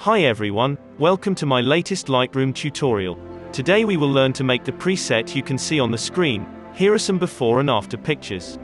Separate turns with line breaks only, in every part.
Hi everyone, welcome to my latest Lightroom tutorial. Today we will learn to make the preset you can see on the screen. Here are some before and after pictures.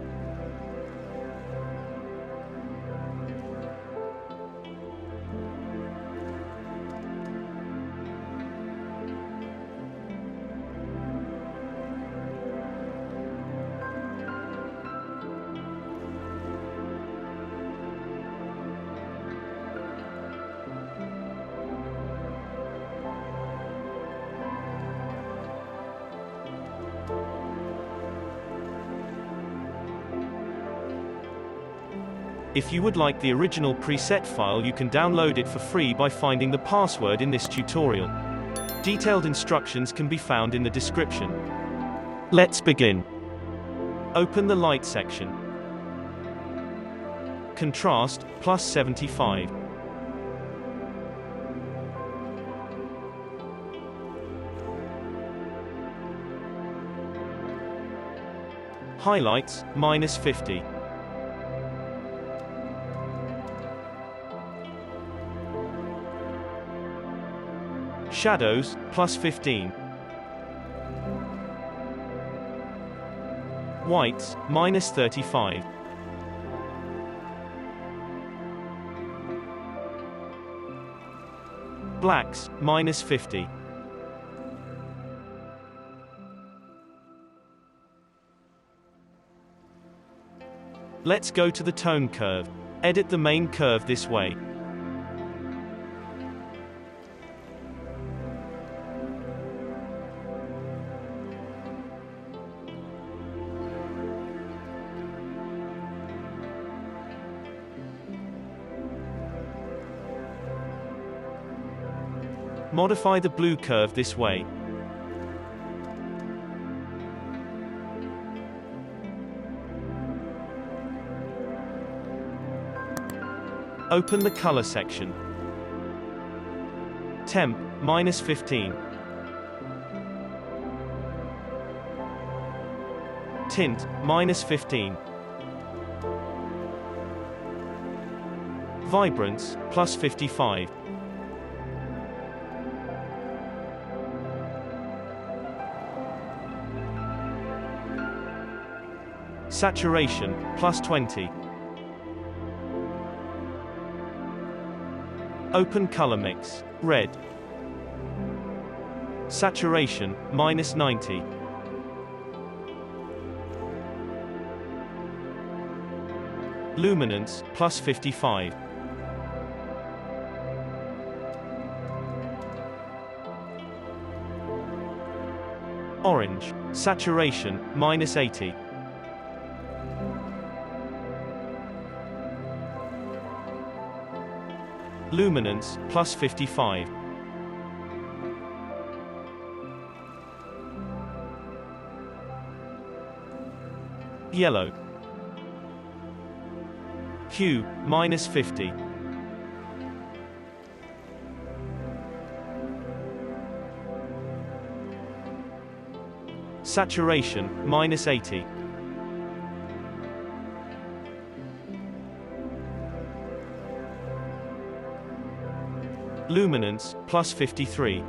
If you would like the original preset file, you can download it for free by finding the password in this tutorial. Detailed instructions can be found in the description. Let's begin. Open the light section. Contrast, plus 75. Highlights, minus 50. Shadows, plus 15. Whites, minus 35. Blacks, minus 50. Let's go to the tone curve. Edit the main curve this way. Modify the blue curve this way. Open the color section. Temp, minus 15. Tint, minus 15. Vibrance, plus 55. Saturation, plus 20. Open color mix. Red. Saturation, minus 90. Luminance, plus 55. Orange. Saturation, minus 80. Luminance, plus 55. Yellow. Hue, minus 50. Saturation, minus 80. Luminance, plus 53.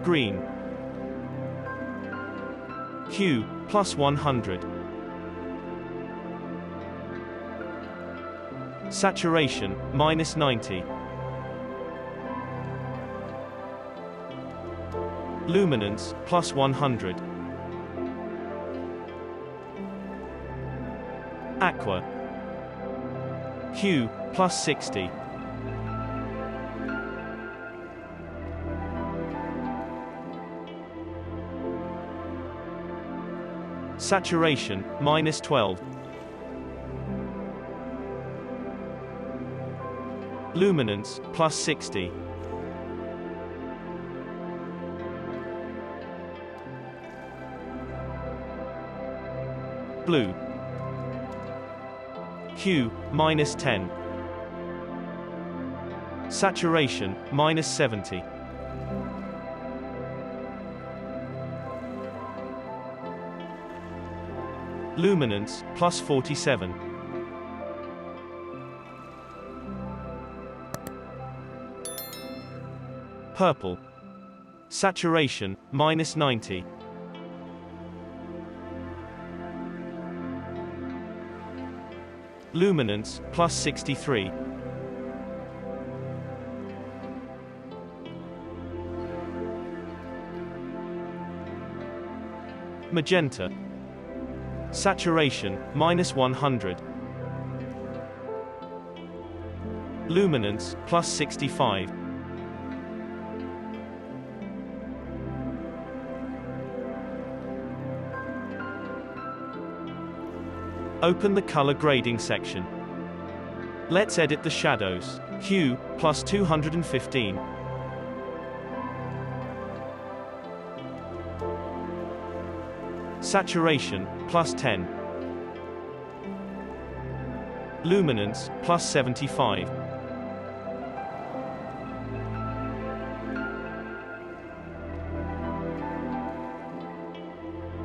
Green. Hue, plus 100. Saturation, minus 90. Luminance, plus 100. Aqua. Hue, plus 60. Saturation, minus 12. Luminance, plus 60. Blue. Hue, minus 10. Saturation, minus 70. Luminance, plus 47. Purple. Saturation, minus 90. Luminance, plus 63. Magenta. Saturation, minus 100. Luminance, plus 65. Open the color grading section. Let's edit the shadows. Hue, plus 215. Saturation, plus 10. Luminance, plus 75.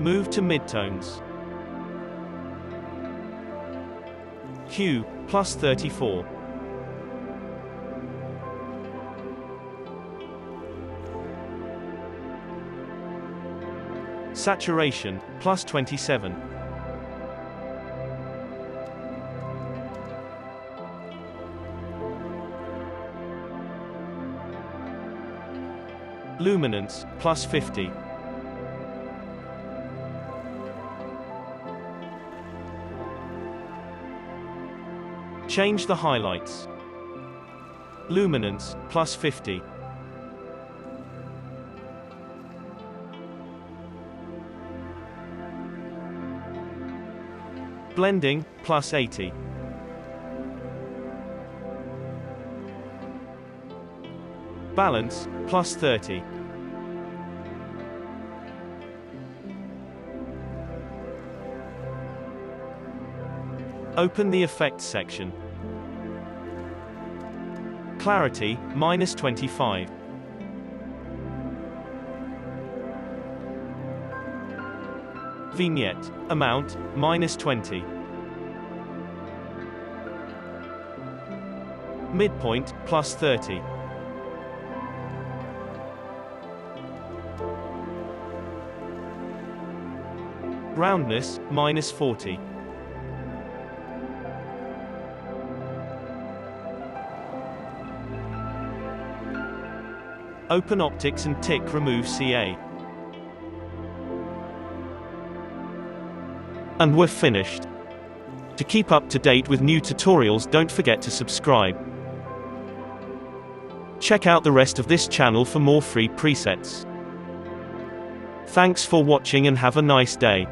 Move to midtones. Hue, plus 34. Saturation, plus 27. Luminance, plus 50. Change the highlights. Luminance, plus 50. Blending, plus 80. Balance, plus 30. Open the Effects section. Clarity, minus 25. Vignette. Amount, minus 20. Midpoint, plus 30. Roundness, minus 40. Open Optics and tick Remove CA. And we're finished. To keep up to date with new tutorials, don't forget to subscribe. Check out the rest of this channel for more free presets. Thanks for watching and have a nice day.